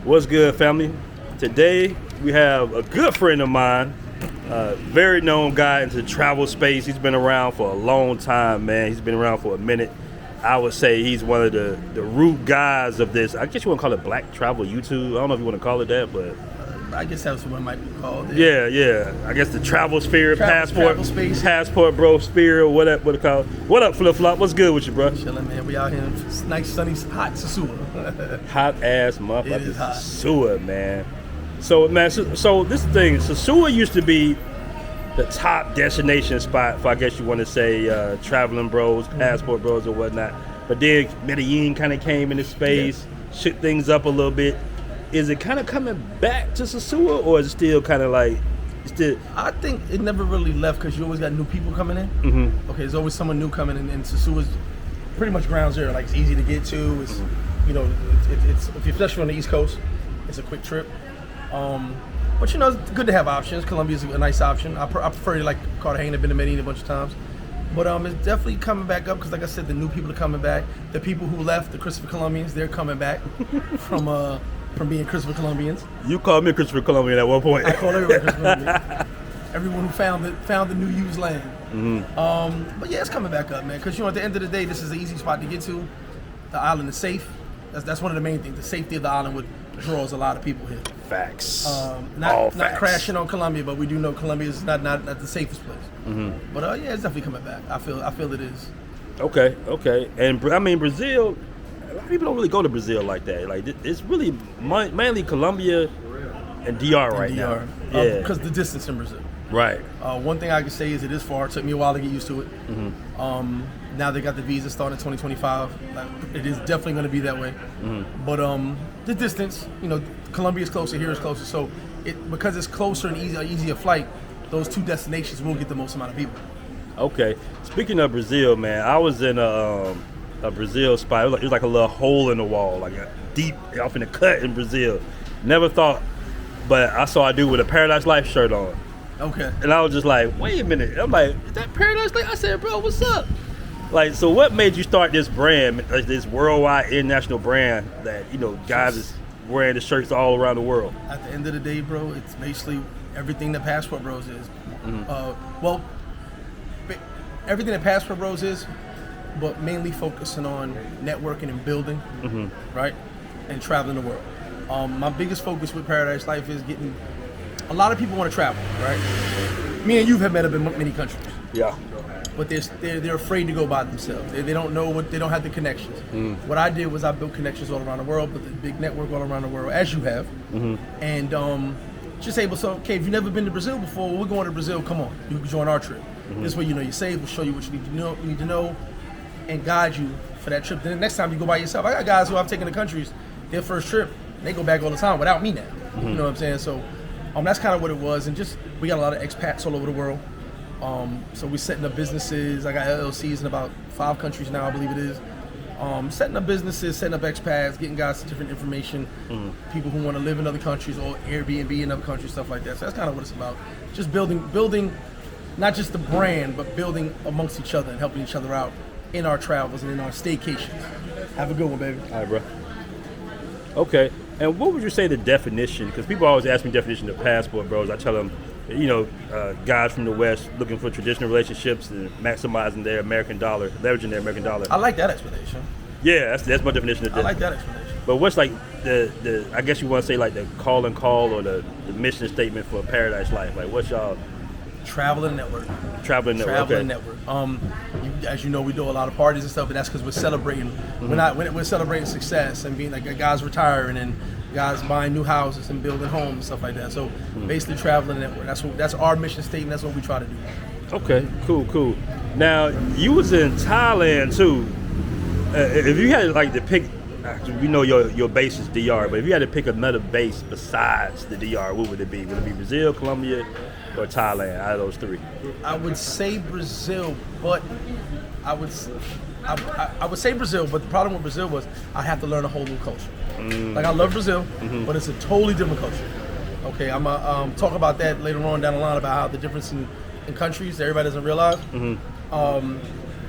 What's good, family? Today we have a good friend of mine, very known guy into the travel space. He's been around for a long time, man. He's been around for a minute. I would say he's one of the root guys of this. I guess you want to call it black travel YouTube. I don't know if you want to call it that, but I guess that's what it might be called. Yeah. I guess the travel sphere, travel space. Passportbros sphere, what it called. What up, Flip Flop? What's good with you, bro? Chilling, man. We out here in nice, sunny, hot Sosua. Hot ass motherfucker. It is hot. Sosua, man. So, man, so this thing, Sosua used to be the top destination spot for, I guess you want to say, traveling bros, passport bros, or whatnot. But then Medellin kind of came into space, shook things up a little bit. Is it kind of coming back to Sosua, or is it still kind of like, I think it never really left because you always got new people coming in. Mm-hmm. Okay, there's always someone new coming in, and Sosua's pretty much ground zero. Like, it's easy to get to. It's, it's if you're especially on the East Coast, it's a quick trip. But it's good to have options. Colombia's a nice option. I prefer to like Cartagena. Been to Medellin a bunch of times. But it's definitely coming back up because, like I said, the new people are coming back. The people who left, the Christopher Colombians, they're coming back from being Christopher Colombians. You called me Christopher Colombian at one point. I called everyone Christopher Colombian. Everyone who found the new used land. Mm-hmm. But yeah, it's coming back up, man. Because at the end of the day, this is an easy spot to get to. The island is safe. That's one of the main things. The safety of the island draws a lot of people here. Facts. Not crashing on Colombia, but we do know Colombia is not the safest place. Mm-hmm. But yeah, it's definitely coming back. I feel it is. Okay. And I mean, Brazil, a lot of people don't really go to Brazil like that. Like, it's really mainly Colombia and DR right now. Yeah. Because the distance in Brazil. Right. One thing I can say is it is far. It took me a while to get used to it. Mm-hmm. Now they got the visa starting in 2025. It is definitely going to be that way. Mm-hmm. But the distance, Colombia is closer, here is closer. So because it's closer and easier flight, those two destinations will get the most amount of people. Okay. Speaking of Brazil, man, I was in a Brazil spot. It was like a little hole in the wall, like a deep off in the cut in Brazil. Never thought, but I saw a dude with a Paradise Life shirt on. Okay. And I was just like, wait a minute. I'm like, is that Paradise Life? I said, bro, what's up? Like, so what made you start this brand, this worldwide international brand that, guys is wearing the shirts all around the world? At the end of the day, bro, it's basically everything that Passportbros is. Mm-hmm. Everything that Passportbros is, but mainly focusing on networking and building, right? And traveling the world. My biggest focus with Paradise Life is getting, a lot of people want to travel, right? Me and you have met up in many countries. Yeah. But they're afraid to go by themselves. They don't know they don't have the connections. What I did was I built connections all around the world, built a big network all around the world, as you have. And just able, so, okay, if you've never been to Brazil before, we're going to Brazil, come on, you can join our trip. This way you're safe, we'll show you what you need to know, and guide you for that trip. Then the next time you go by yourself, I got guys who I've taken to countries, their first trip, they go back all the time without me now. You know what I'm saying? So that's kind of what it was, and just, we got a lot of expats all over the world. So we're setting up businesses. I got LLCs in about 5 countries now, I believe it is. Setting up businesses, setting up expats, getting guys different information, people who want to live in other countries or Airbnb in other countries, stuff like that. So that's kind of what it's about. Just building not just the brand, but building amongst each other and helping each other out in our travels and in our staycations. Have a good one, baby. All right, bro. Okay. And what would you say the definition? Because people always ask me definition of Passport Bros. I tell them, guys from the West looking for traditional relationships and maximizing their American dollar, leveraging their American dollar. I like that explanation. Yeah, that's my definition of that. I like that explanation. But what's like the I guess you want to say like the call or the mission statement for Paradise Life? Like, what's y'all? Traveling network. Traveling network. As you know, we do a lot of parties and stuff, but that's because we're celebrating. We're celebrating success and being like guys retiring and guys buying new houses and building homes and stuff like that. So basically, traveling network. That's our mission statement. That's what we try to do. Okay, cool. Now you was in Thailand too. If you had like to pick, we know your base is DR, but if you had to pick another base besides the DR, what would it be? Would it be Brazil, Colombia, or Thailand? Out of those 3, I would say Brazil, but I would say Brazil. But the problem with Brazil was I have to learn a whole new culture. Like, I love Brazil, but it's a totally different culture. Okay, I'm gonna talk about that later on down the line about how the difference in countries that everybody doesn't realize.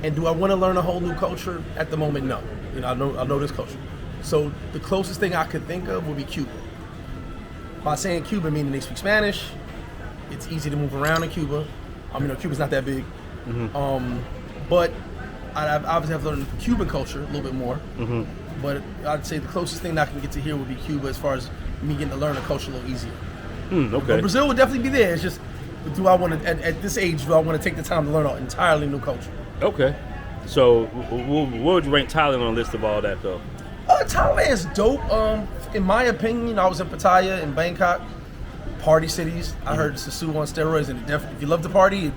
And do I want to learn a whole new culture? At the moment, no. I know this culture. So the closest thing I could think of would be Cuba. By saying Cuba, meaning they speak Spanish, it's easy to move around in Cuba. Cuba's not that big. But I obviously have learned Cuban culture a little bit more. But I'd say the closest thing that I can get to here would be Cuba as far as me getting to learn the culture a little easier. Okay. But Brazil would definitely be there. It's just, do I want to, at this age, do I want to take the time to learn an entirely new culture? Okay. So what would you rank Thailand on the list of all that, though? Thailand is dope. In my opinion, I was in Pattaya and Bangkok, party cities. I heard Sosua on steroids, and if you love to party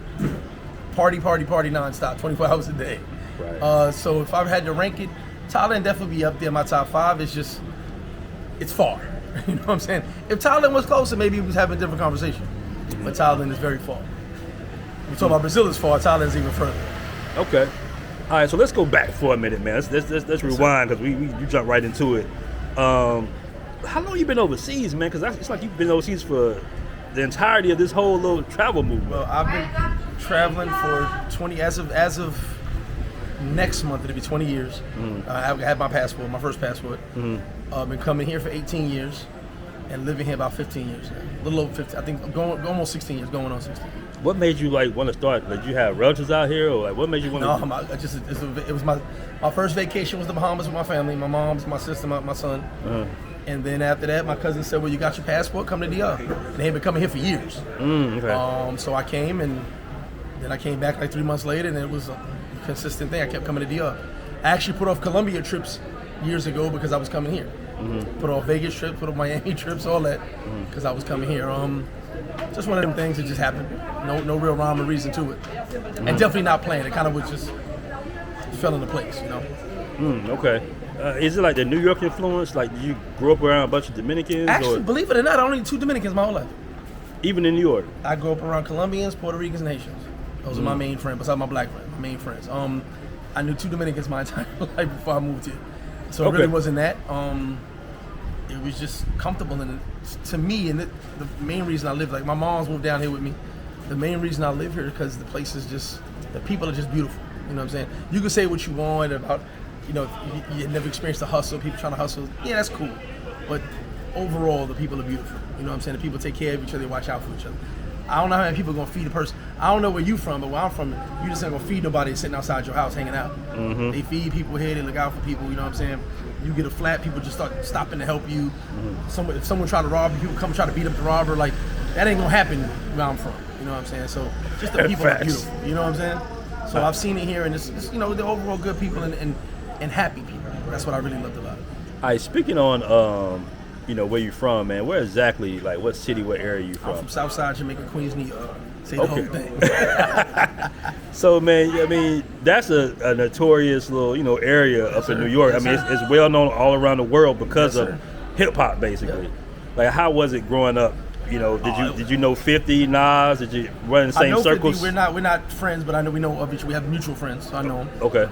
nonstop, 24 hours a day. Right. So if I had to rank it, Thailand definitely be up there in my top 5. It's just, it's far. You know what I'm saying? If Thailand was closer, maybe we was having a different conversation. But Thailand is very far. We talk about Brazil is far, Thailand's even further. Okay. All right, so let's go back for a minute, man. Let's rewind because you jumped right into it. How long you been overseas, man? Because it's like you've been overseas for the entirety of this whole little travel movement. Well, I've been traveling for 20 as of next month. It'll be 20 years. I had my passport, my first passport. I've been coming here for 18 years and living here about 15 years now. A little over 15. I think going almost 16 years, going on 16. What made you want to start? Did you have relatives out here, or what made you want to? No, it was my first vacation was the Bahamas with my family, my mom's, my sister, my son. And then after that, my cousin said, "Well, you got your passport, come to DR." And they had been coming here for years. Okay. So I came, and then I came back like 3 months later, and it was a consistent thing. I kept coming to DR. I actually put off Colombia trips years ago because I was coming here. Put off Vegas trips, put off Miami trips, all that, because I was coming here. Just one of them things that just happened. No real rhyme or reason to it, and definitely not planned. It kind of was just fell into place, you know. Okay. Is it like the New York influence? Like you grew up around a bunch of Dominicans? Actually, or believe it or not, I only knew 2 Dominicans my whole life. even in New York? I grew up around Colombians, Puerto Ricans, and Haitians. Those are my main friends, besides my black friends, my main friends. I knew 2 Dominicans my entire life before I moved here. So it really wasn't that. It was just comfortable. And to me, and the main reason I live, like my mom's moved down here with me. The main reason I live here is because the place is just, the people are just beautiful. You know what I'm saying? You can say what you want about, you never experienced the hustle, people trying to hustle. Yeah, that's cool. But overall, the people are beautiful. You know what I'm saying? The people take care of each other, they watch out for each other. I don't know how many people are going to feed a person. I don't know where you from, but where I'm from, you just ain't going to feed nobody sitting outside your house hanging out. They feed people here, they look out for people, you know what I'm saying? You get a flat, people just start stopping to help you. If someone try to rob you, people come try to beat up the robber, like, that ain't going to happen where I'm from. You know what I'm saying? So just the people are beautiful, you know what I'm saying? So I've seen it here, and it's the overall good people and happy people. That's what I really loved about it. All right, speaking on, where you from, man, where exactly, like what city, what area you from? I'm from Southside Jamaica, Queens, New York. Say the whole thing. So, man, I mean, that's a notorious little, area up in New York. Yes, I mean, it's well known all around the world because of hip-hop, basically. Yeah. Like, how was it growing up? Did you know 50, Nas? Did you run in the same circles? 50, we're not friends, but I know we know of each. We have mutual friends, so I know him. Okay.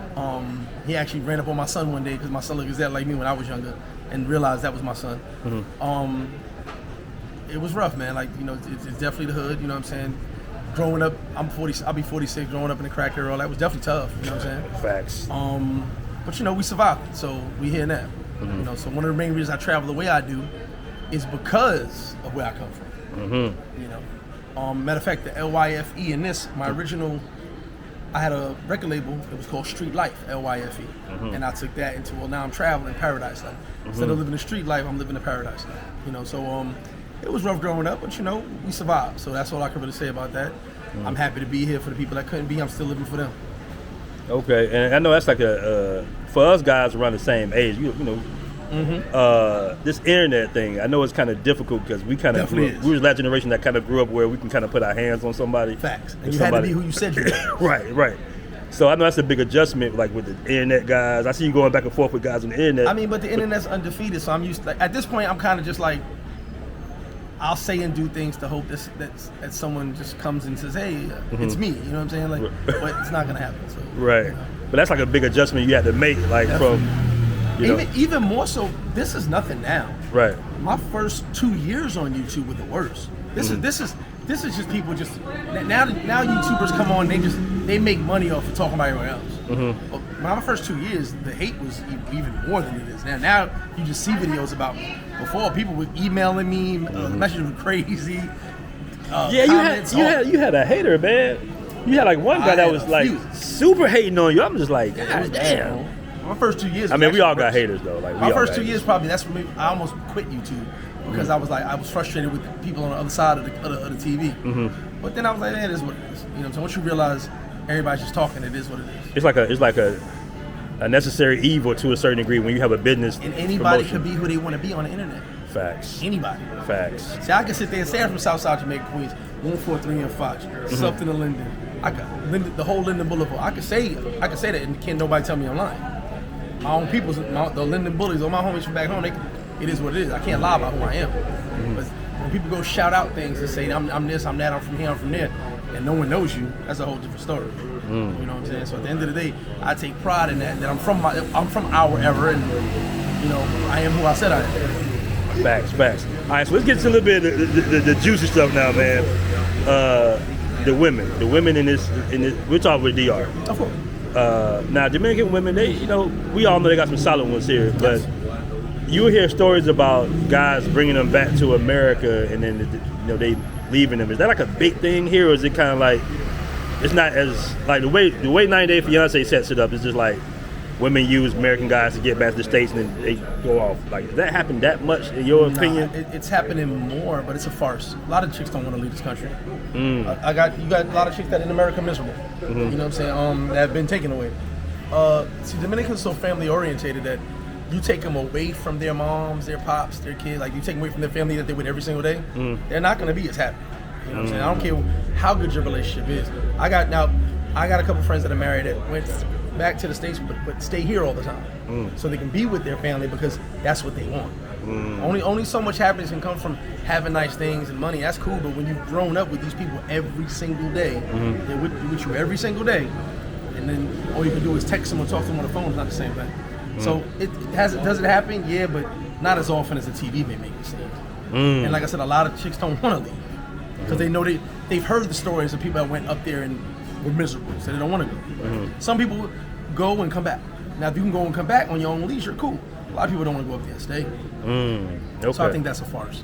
He actually ran up on my son one day because my son looked exactly like me when I was younger, and realized that was my son. It was rough, man. Like it's definitely the hood. You know what I'm saying? Growing up, I'm 40. I'll be 46. Growing up in the crack era, all that was definitely tough. You know what I'm saying? Facts. But we survived, so we here now. So one of the main reasons I travel the way I do is because of where I come from. Matter of fact, the LYFE in this, my original, I had a record label. It was called Street Life, LYFE, and I took that into now I'm traveling paradise life. Instead of living the street life, I'm living the paradise life. So it was rough growing up, but we survived. So that's all I can really say about that. I'm happy to be here for the people that couldn't be. I'm still living for them. Okay, and I know that's like for us guys around the same age, this internet thing, I know it's kind of difficult because we kind of we was that generation that kind of grew up where we can kind of put our hands on somebody. Facts. And you had to be who you said you were. Right. So I know that's a big adjustment, like with the internet guys. I see you going back and forth with guys on the internet. I mean, but the internet's undefeated, so I'm used to, at this point, I'm kind of just like, I'll say and do things to hope that someone just comes and says, hey, it's me, you know what I'm saying? Like, but it's not going to happen. So, right. But that's like a big adjustment you had to make, like definitely. Even more so, this is nothing now. Right. My first 2 years on YouTube were the worst. This is just people just now YouTubers come on, they they make money off of talking about everyone else. But my first 2 years, the hate was even more than it is now. Now you just see videos about me. Before, people were emailing me, messages were crazy. You had a hater, man. You had like one guy that was like super hating on you. I'm just like, God damn. My first 2 years. I mean, we all got haters though. Like my first 2 years, probably that's when I almost quit YouTube because I was frustrated with the people on the other side of the TV. But then I was like, man, it is what it is. You know, so once you realize everybody's just talking, it is what it is. It's like a necessary evil to a certain degree when you have a business. And anybody can be who they want to be on the internet. Facts. Anybody. Facts. See, I can sit there and say I'm from Southside Jamaica, Queens, 143 and Foch, something to Linden. I got the whole Linden Boulevard. I can say that, and can't nobody tell me I'm lying. My own people's, the Linden bullies, all my homies from back home, it is what it is. I can't lie about who I am. But when people go shout out things and say I'm this, I'm that, I'm from here, I'm from there, and no one knows you, that's a whole different story. You know what I'm saying? So at the end of the day, I take pride in that I'm from our era, and you know I am who I said I am. Facts. All right, so let's get to a little bit of the juicy stuff now, man. The women in this, we're talking with DR. Of course. Now, Dominican women, they, we all know they got some solid ones here, but you hear stories about guys bringing them back to America and then, they leaving them. Is that like a big thing here, or is it kind of like, it's not as, like the way 90 Day Fiancé sets it up is just like, women use American guys to get back to the States and then they go off. Like, does that happen that much in your opinion? It's happening more, but it's a farce. A lot of chicks don't want to leave this country. You got a lot of chicks that in America are miserable. You know what I'm saying? That have been taken away. See, Dominicans are so family orientated that you take them away from their moms, their pops, their kids. Like, you take them away from their family that they're with every single day. They're not going to be as happy. You know what I'm saying? I don't care how good your relationship is. I got a couple friends that are married that went back to the States but stay here all the time, so they can be with their family because that's what they want. Only so much happiness can come from having nice things and money. That's cool, but when you've grown up with these people every single day, they're with you every single day, and then all you can do is text them or talk to them on the phone. It's not the same thing. So does it happen? Yeah, but not as often as the TV may make it seem. And like I said, a lot of chicks don't want to leave because they know they've heard the stories of people that went up there and were miserable, so they don't want to go. Some people go and come back. Now, if you can go and come back on your own leisure, cool. A lot of people don't want to go up there and stay. Okay. So I think that's a farce.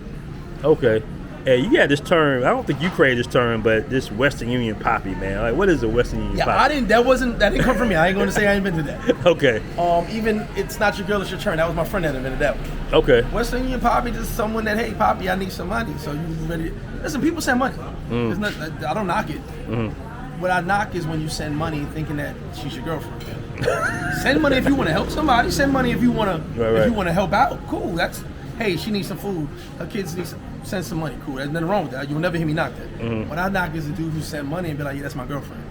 Okay. Hey, you got this term. I don't think you created this term, but this Western Union Papi, man. Like, what is a Western Union Papi? That didn't come from me. I ain't going to say I invented that. Okay. Even it's not your girl, it's your turn. That was my friend that invented that one. Okay. Western Union Papi is someone that, hey, Papi, I need some money. So you ready? Listen, people send money. I don't knock it. What I knock is when you send money thinking that she's your girlfriend. Send money if you want to help somebody. Send money if you want to if you want to help out. Cool. That's, hey, she needs some food. Her kids need send some money. Cool. There's nothing wrong with that. You'll never hear me knock that. What I knock is the dude who send money and be like, yeah, that's my girlfriend.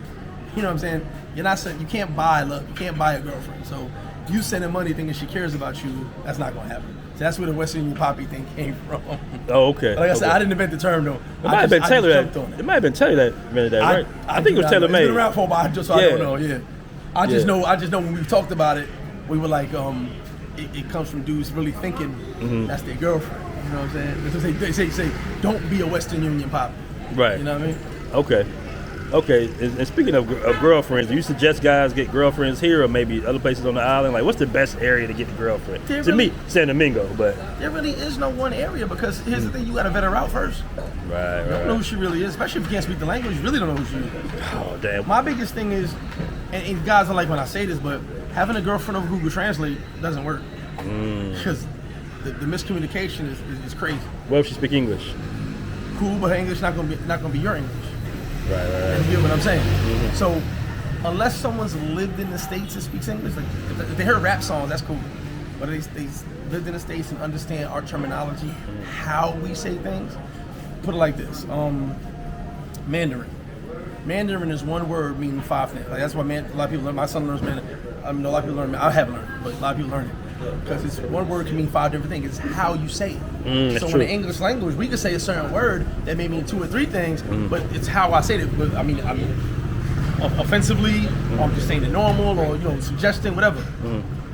You know what I'm saying? You can't buy love. You can't buy a girlfriend. So you sending money thinking she cares about you, that's not going to happen. So that's where the Western Union Papi thing came from. Oh, okay. Like I said, I didn't invent the term though. It might have been Taylor that. It might have been Taylor that invented that, right? I think it was Taylor made. It's been around for a while, I don't know. Yeah. I just know when we talked about it, we were like, it comes from dudes really thinking that's their girlfriend. You know what I'm saying? They say, don't be a Western Union Papi. Right. You know what I mean? Okay. And speaking of girlfriends, do you suggest guys get girlfriends here or maybe other places on the island? Like, what's the best area to get the girlfriend? To me, San Domingo, but there really is no one area because here's the thing: you got to vet her out first. Right. You don't know who she really is, especially if you can't speak the language. You really don't know who she is. Oh, damn. My biggest thing is, and guys don't like when I say this, but having a girlfriend over Google Translate doesn't work because the miscommunication is crazy. What if she speak English? Cool, but her English not gonna be your English. Right. You get what I'm saying? So, unless someone's lived in the States and speaks English, like if they heard rap songs, that's cool. But they lived in the States and understand our terminology, how we say things. Put it like this: Mandarin. Mandarin is one word meaning 5 things. Like that's why a lot of people learn. My son learns Mandarin. I know a lot of people learn. I haven't learned, but a lot of people learn it because it's one word can mean 5 different things. It's how you say it. So in the English language, we could say a certain word that may mean 2 or 3 things, but it's how I say it. But I mean, offensively, or I'm just saying it normal, or suggesting whatever.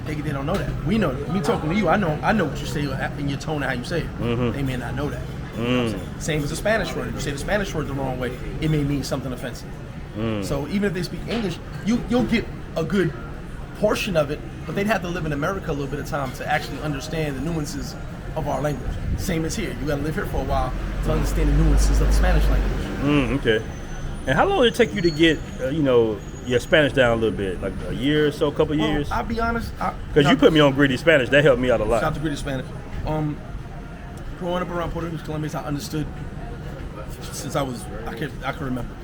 They don't know that. We know that. Me talking to you, I know what you say in your tone and how you say it. They may not know that. Same as the Spanish word. If you say the Spanish word the wrong way, it may mean something offensive. So even if they speak English, you'll get a good portion of it, but they'd have to live in America a little bit of time to actually understand the nuances of our language. Same as here. You got to live here for a while to understand the nuances of the Spanish language. Okay. And how long did it take you to get, your Spanish down a little bit? Like a year or so, a couple years? I'll be honest. Because you put me on Gritty Spanish. That helped me out a lot. Shout out to Gritty Spanish. Growing up around Puerto Rico, Columbia, I understood since I can remember.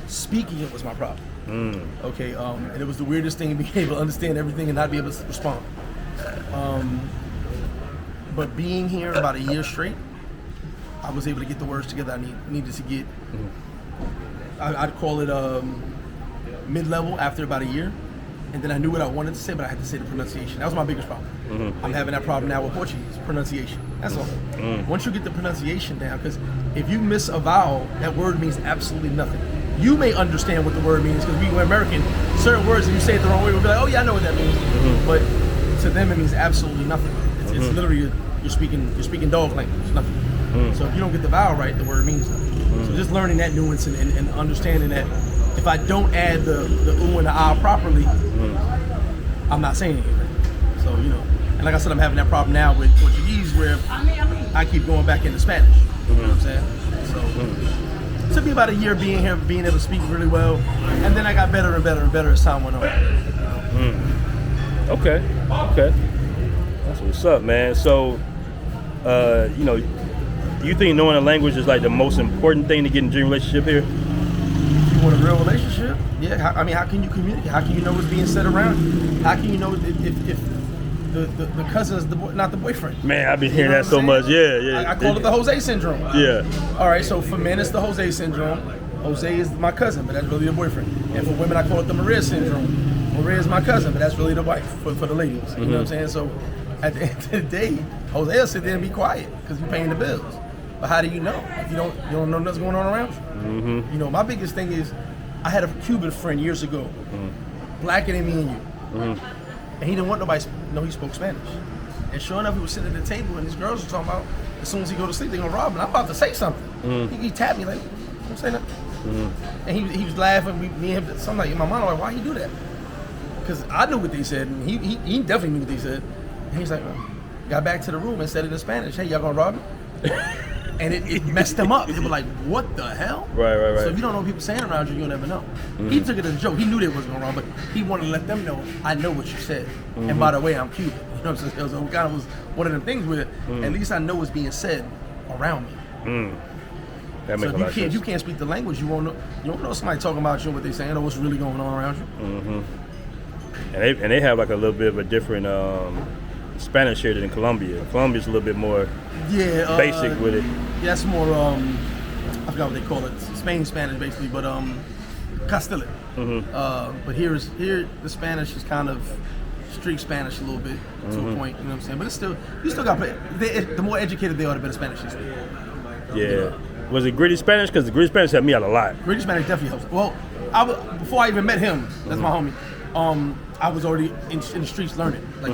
Speaking it was my problem. Okay, and it was the weirdest thing, being able to understand everything and not be able to respond. But being here about a year straight, I was able to get the words together I needed to get. I'd call it mid-level after about a year. And then I knew what I wanted to say, but I had to say the pronunciation. That was my biggest problem. I'm having that problem now with Portuguese, pronunciation. That's all. Once you get the pronunciation down, because if you miss a vowel, that word means absolutely nothing. You may understand what the word means, because we're American. Certain words, if you say it the wrong way, we'll be like, oh yeah, I know what that means. But to them, it means absolutely nothing. It's literally, you're speaking dog language, nothing. So if you don't get the vowel right, the word means nothing. So just learning that nuance and understanding that if I don't add the ooh and the ah properly, I'm not saying anything. So, and like I said, I'm having that problem now with Portuguese where I keep going back into Spanish. You know what I'm saying? So it took me about a year being here, being able to speak really well, and then I got better and better and better as time went on. Okay. That's what's up, man. So, do you think knowing a language is like the most important thing to get into a relationship here? You want a real relationship? Yeah. How can you communicate? How can you know what's being said around you? How can you know if the cousin is not the boyfriend? Man, I've been hearing that so much. Yeah. I call it the Jose syndrome. Yeah. All right. So for men, it's the Jose syndrome. Jose is my cousin, but that's really the boyfriend. And for women, I call it the Maria syndrome. Maria is my cousin, but that's really the wife for the ladies. You know what I'm saying? So at the end of the day, Jose will sit there and be quiet because you're paying the bills. But how do you know? If you don't know what's going on around you. My biggest thing is, I had a Cuban friend years ago, blacker than me and you, and he didn't want nobody to know he spoke Spanish. And sure enough, he was sitting at the table, and these girls were talking about, as soon as he go to sleep, they're gonna rob him. I'm about to say something. He tapped me like, don't say nothing. And he was laughing. Me and him, so I'm like, in my mind, I'm like, why you do that? Because I knew what they said, and he definitely knew what they said. And he's like, got back to the room and said it in Spanish, hey, y'all gonna rob me? And it messed them up. They were like, what the hell? Right. So if you don't know what people saying around you, you'll never know. He took it as a joke. He knew they wasn't going wrong, but he wanted to let them know, I know what you said. And by the way, I'm Cuban. You know what I'm saying? So it kind of was one of them things where at least I know what's being said around me. That makes a lot of sense. If you can't speak the language, you won't know somebody talking about you and what they're saying or what's really going on around you. And they have like a little bit of a different Spanish here than Colombia. Colombia's a little bit more basic with it. Yeah, it's more, I forgot what they call it, Spain Spanish basically, but Castilian. But here the Spanish is kind of street Spanish a little bit to a point, you know what I'm saying? But it's still, you still got to play. The more educated they are, the better Spanish is. Yeah. Was it Gritty Spanish? Because the Gritty Spanish helped me out a lot. Gritty Spanish definitely helps. Well, before I even met him, that's my homie, I was already in the streets learning. Like,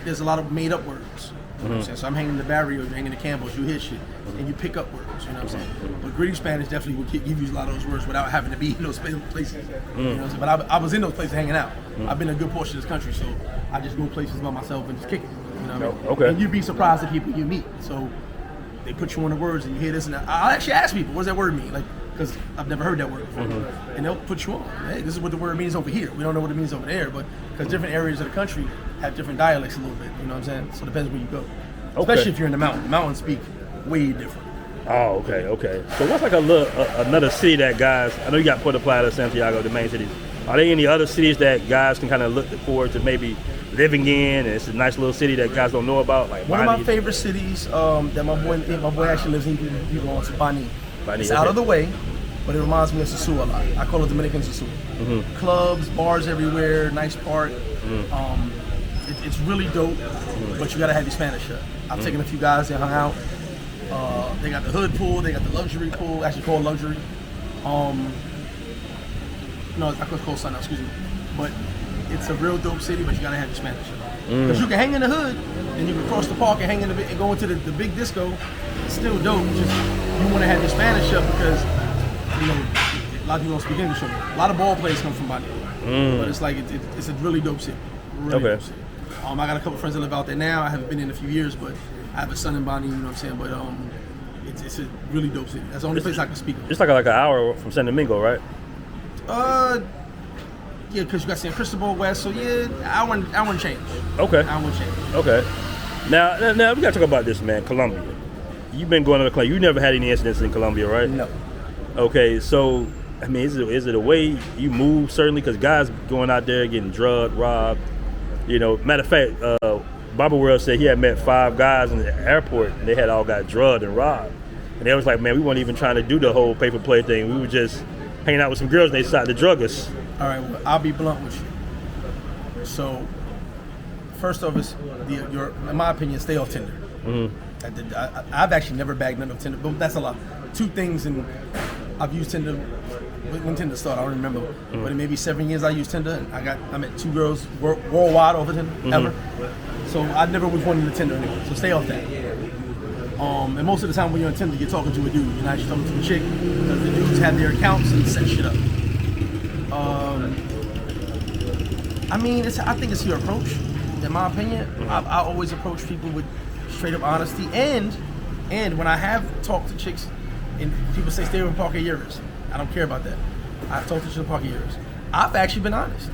there's a lot of made up words. You know what I'm saying? So I'm hanging in the barrio, you're hanging in the Campbells, you hear shit, and you pick up words, you know what I'm saying? But Gritty Spanish definitely will give you a lot of those words without having to be in those places. You know what I'm saying? But I was in those places hanging out. I've been in a good portion of this country, so I just go places by myself and just kick it. You know what I mean? Okay. And you'd be surprised at people you meet. So they put you on the words and you hear this and that. I'll actually ask people, what does that word mean? Like, because I've never heard that word before. And they'll put you on. Hey, this is what the word means over here. We don't know what it means over there, but because different areas of the country have different dialects a little bit, you know what I'm saying? So it depends where you go. Especially if you're in the mountain. Mountains speak way different. Oh, okay. So what's like another city that guys, I know you got Puerto Plata, Santiago, the main cities. Are there any other cities that guys can kind of look forward to maybe living in, and it's a nice little city that guys don't know about? Like one of my favorite cities that my boy actually lives in, he belongs to Bani. It's out of the way, but it reminds me of Sosua a lot. I call it Dominican Sosua. Clubs, bars everywhere, nice park. It's really dope, but you gotta have your Spanish shirt. I've taken a few guys that hung out. They got the hood pool, they got the luxury pool, actually called luxury. No, I could call something else, excuse me. But it's a real dope city, but you gotta have your Spanish shirt. Because you can hang in the hood, and you can cross the park and hang in and go into the big disco. It's still dope. Just you want to have your Spanish shirt because lot of people don't speak English. A lot of ball players come from Bonnie. But it's like it's a really dope city. Really dope city. I got a couple friends that live out there now. I haven't been in a few years, but I have a son in Bonnie. You know what I'm saying? But it's a really dope city. That's the only place I can speak of. It's like an hour from San Domingo, right? Yeah, because you got San Cristobal West, so yeah, hour and change. Okay. Hour and change. Okay. Now we gotta talk about this, man. Colombia. You've been going to Colombia. You never had any incidents in Colombia, right? No. Okay, so I mean, is it a way you move? Certainly, because guys going out there getting drugged, robbed. You know, matter of fact, Baba World said he had met 5 guys in the airport, and they had all got drugged and robbed. And they was like, man, we weren't even trying to do the whole paper play thing. We were just hanging out with some girls, and they decided to drug us. All right, well, I'll be blunt with you. So, first off, in my opinion, stay off Tinder. I've actually never bagged none of Tinder, but that's a lot. 2 things, and I've used Tinder when Tinder started. I don't remember, but in maybe 7 years I used Tinder, and I met 2 girls worldwide over Tinder ever. So I never was wanting to Tinder anyway. So stay off that. And most of the time when you're on Tinder, you're talking to a dude. You're not actually talking to a chick because the dudes have their accounts and set shit up. I mean, I think it's your approach. In my opinion, I always approach people with straight up honesty. And when I have talked to chicks, and people say stay with Parker Years, I don't care about that. I've talked to chicks with Parker Years. I've actually been honest.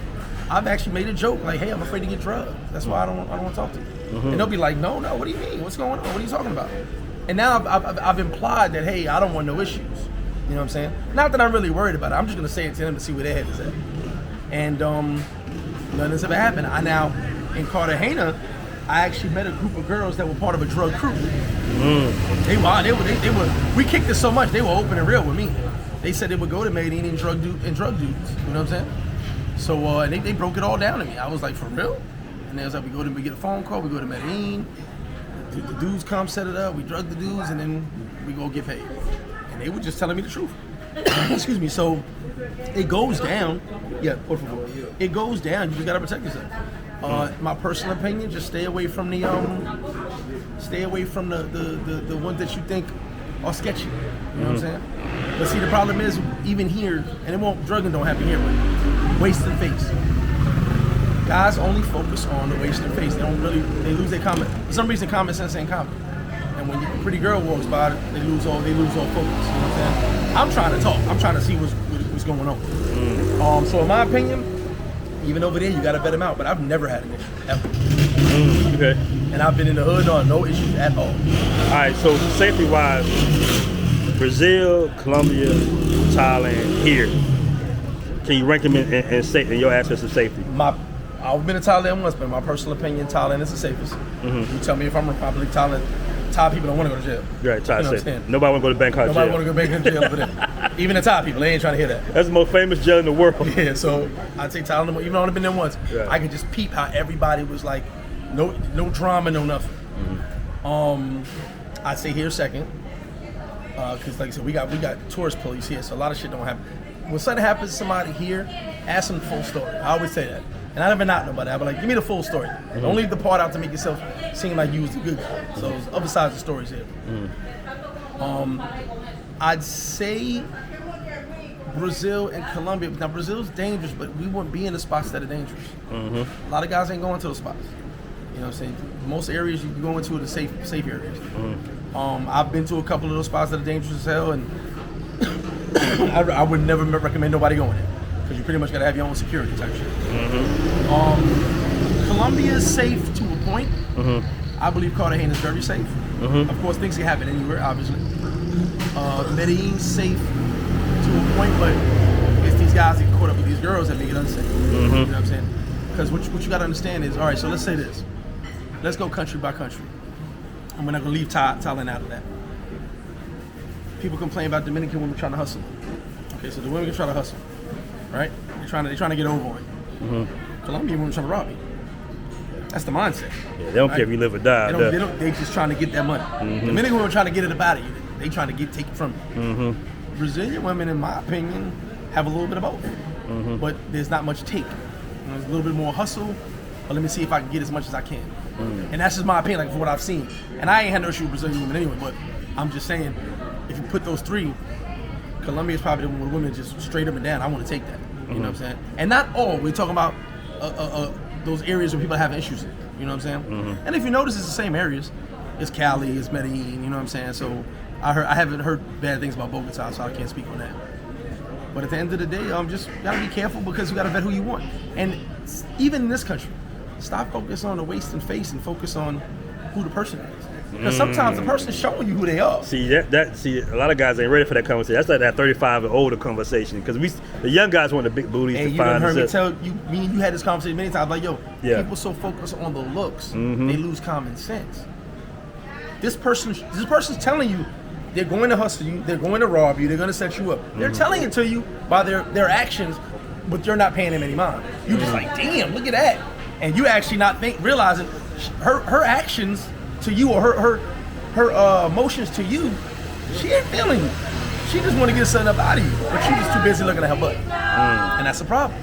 I've actually made a joke like, "Hey, I'm afraid to get drugged. That's why I don't want to talk to you." And they'll be like, "No, what do you mean? What's going on? What are you talking about?" And now I've implied that, hey, I don't want no issues. You know what I'm saying? Not that I'm really worried about it. I'm just gonna say it to them to see where their head is at. And nothing's ever happened. In Cartagena, I actually met a group of girls that were part of a drug crew. They were. We kicked it so much they were open and real with me. They said they would go to Medellin and drug dudes. You know what I'm saying? So they broke it all down to me. I was like, for real? And they was like, we get a phone call, we go to Medellin, the dudes come set it up, we drug the dudes, and then we go get paid. And they were just telling me the truth. Excuse me. So it goes down. Yeah, por favor. It goes down. You just gotta protect yourself. My personal opinion: just stay away from the ones that you think are sketchy. You know what I'm saying? But see, the problem is, even here, and drugging don't happen here, but wasting face. Guys only focus on the wasting face. They lose their for some reason, common sense ain't common. And when a pretty girl walks by, they lose all focus. You know what I'm saying? I'm trying to talk. I'm trying to see what's going on. So in my opinion, even over there, you got to vet them out. But I've never had an issue ever. Okay. And I've been in the hood on no issues at all. All right. So safety-wise, Brazil, Colombia, Thailand, here. Can you rank them in your aspects of safety? I've been to Thailand once, but in my personal opinion, Thailand is the safest. You tell me if I'm wrong, probably Thai people don't want to go to jail. Right, Thai safe. Nobody want to go to Bangkok jail. Nobody want to go to Bangkok jail over there. Even the Thai people, they ain't trying to hear that. That's the most famous jail in the world. Yeah, so I'd say Thailand, even though I've been there once, right. I could just peep how everybody was like, no drama, no nothing. I'd say here second, because like I said, we got tourist police here, so a lot of shit don't happen. When something happens to somebody here, ask them the full story. I always say that. And I never knock nobody. I be like, give me the full story. Don't leave the part out to make yourself seem like you was the good guy. So there's other sides of stories here. I'd say Brazil and Colombia. Now Brazil's dangerous, but we wouldn't be in the spots that are dangerous. A lot of guys ain't going to those spots. You know what I'm saying? Most areas you go into are the safe areas. I've been to a couple of those spots that are dangerous as hell, and I would never recommend nobody going there. Because you pretty much got to have your own security type shit. Colombia is safe to a point. I believe Cartagena is very safe. Of course, things can happen anywhere, obviously. Medellin's safe to a point, but it's these guys that get caught up with these girls that make it unsafe. You know what I'm saying? Because what you got to understand is, all right, so let's say this. Let's go country by country. And we're not going to leave Thailand out of that. People complain about Dominican women trying to hustle. Okay, so the women can try to hustle. Right? They're trying to get over on you. Colombian women trying to rob you. That's the mindset. Yeah, they don't care if you live or die. They just trying to get that money. Dominican women trying to get it about you. They trying to take it from you. Brazilian women, in my opinion, have a little bit of both. But there's not much take. There's a little bit more hustle, but let me see if I can get as much as I can. And that's just my opinion, like from what I've seen. And I ain't had no issue with Brazilian women anyway, but I'm just saying, if you put those three, Colombia is probably the one where women just straight up and down. I want to take that. You know what I'm saying? And not all. We're talking about those areas where people have issues in. You know what I'm saying? And if you notice, it's the same areas. It's Cali, it's Medellin. You know what I'm saying? So I haven't heard bad things about Bogota, so I can't speak on that. But at the end of the day, just gotta be careful because you gotta vet who you want. And even in this country, stop focusing on the waist and face and focus on who the person is. Because sometimes the person's showing you who they are. See see, a lot of guys ain't ready for that conversation. That's like that 35 and older conversation. Because the young guys want the big booties and to you find. And you heard me tell you, me and you had this conversation many times. Like, yo, yeah. People so focused on the looks, they lose common sense. This person's telling you they're going to hustle you, they're going to rob you, they're going to set you up. They're telling it to you by their actions, but you're not paying them any mind. You just like, damn, look at that, and you actually not realizing her actions to you or her emotions to you, she ain't feeling you. She just want to get something up out of you, but she just too busy looking at her butt, and that's a problem.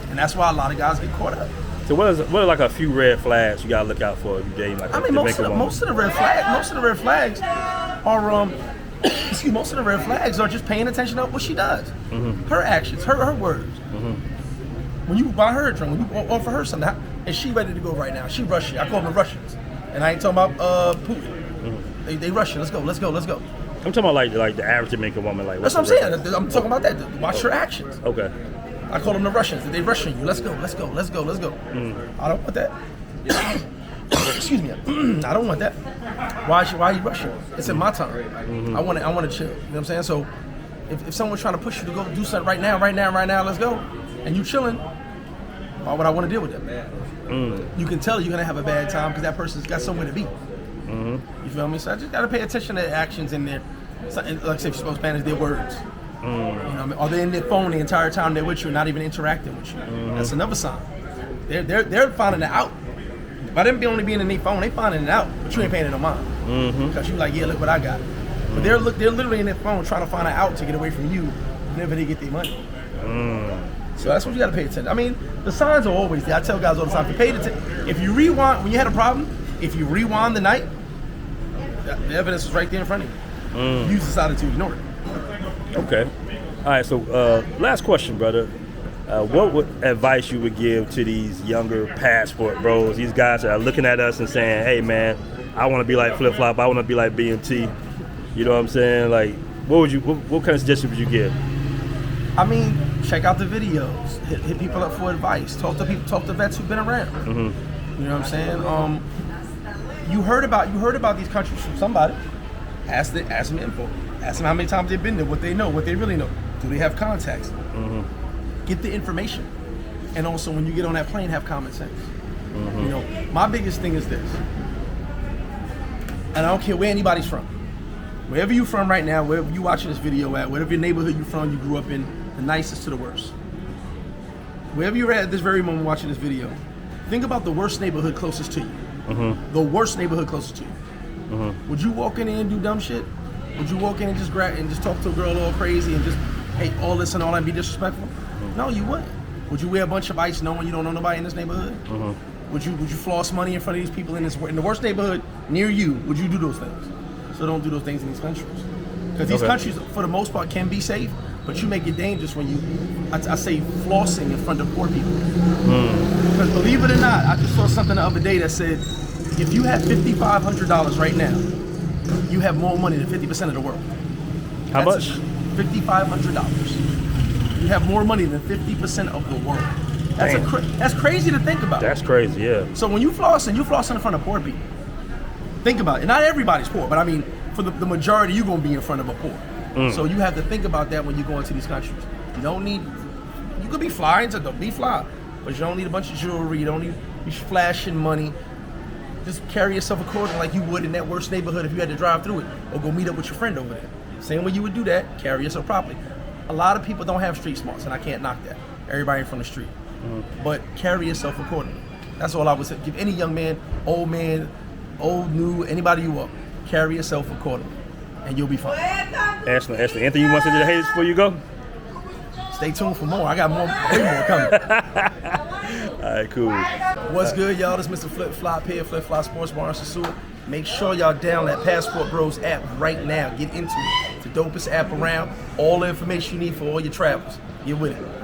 And that's why a lot of guys get caught up. So what are like a few red flags you gotta look out for if you dating like most of the red flags are most of the red flags are just paying attention to what she does, her actions, her words. When you buy her a drink, when you offer her something, and she ready to go right now, she Russian. I call them the Russians, and I ain't talking about Putin. They Russian. Let's go. I'm talking about like the average Jamaican woman. Like that's what I'm saying. I'm talking about that. Watch her actions. Okay. I call them the Russians. They Russian you. Let's go. I don't want that. Excuse me. I don't want that. Why are you rushing? It's in my time. I want to chill. You know what I'm saying? So if someone's trying to push you to go do something right now, let's go, and you chilling, why would I want to deal with them? You can tell you're gonna have a bad time because that person's got somewhere to be. You feel me? So I just gotta pay attention to their actions in there. Like I said, if you're supposed to manage their words. You know what I mean? Are they in their phone the entire time they're with you, not even interacting with you? That's another sign. They're finding it out. By them only being in their phone, they finding it out, but you ain't paying it no mind. Because you like, yeah, look what I got. But they're literally in their phone trying to find it out to get away from you whenever they get their money. So that's what you got to pay attention. I mean, the signs are always there. I tell guys all the time, if you rewind, when you had a problem, if you rewind the night, the evidence is right there in front of you. You decided to ignore it. Okay. All right, so last question, brother. What advice you would give to these younger passport bros, these guys that are looking at us and saying, hey, man, I want to be like Flip Flop, I want to be like BMT. You know what I'm saying? Like, what kind of suggestions would you give? I mean, check out the videos. Hit people up for advice. Talk to vets who've been around. You know what I'm saying? You heard about these countries from somebody. Ask them info. Ask them how many times they've been there, what they know, what they really know. Do they have contacts? Get the information. And also, when you get on that plane, have common sense. You know, my biggest thing is this. And I don't care where anybody's from. Wherever you're from right now, wherever you watching this video at, whatever your neighborhood you're from, you grew up in, the nicest to the worst. Wherever you're at this very moment watching this video, think about the worst neighborhood closest to you. The worst neighborhood closest to you. Would you walk in there and do dumb shit? Would you walk in and just talk to a girl all crazy and just hate all this and all that and be disrespectful? No, you wouldn't. Would you wear a bunch of ice knowing you don't know nobody in this neighborhood? Would you floss money in front of these people in the worst neighborhood near you? Would you do those things? So don't do those things in these countries. Because these countries, for the most part, can be safe, but you make it dangerous when you, I say, flossing in front of poor people. Because believe it or not, I just saw something the other day that said, if you have $5,500 right now, you have more money than 50% of the world. How much? $5,500. You have more money than 50% of the world. That's crazy to think about. That's crazy, yeah. So when you flossing in front of poor people. Think about it. Not everybody's poor, but I mean, for the majority, you're going to be in front of a poor. So you have to think about that when you go into these countries. You could be fly, don't be fly, but you don't need a bunch of jewelry. You don't need you flashing money. Just carry yourself accordingly like you would in that worst neighborhood if you had to drive through it or go meet up with your friend over there. Same way you would do that, carry yourself properly. A lot of people don't have street smarts, and I can't knock that. Everybody from the street. But carry yourself accordingly. That's all I would say. Give any young man, old, new, anybody you are, carry yourself accordingly, and you'll be fine. Ashley, anything you want to say to the haters before you go? Stay tuned for more. I got way more coming. All right, cool. What's good, y'all? This is Mr. Flip Flop here, Flip Flop Sports Bar in Sosua. Make sure y'all download that Passport Bros app right now. Get into it. the dopest app around. All the information you need for all your travels. You're with it.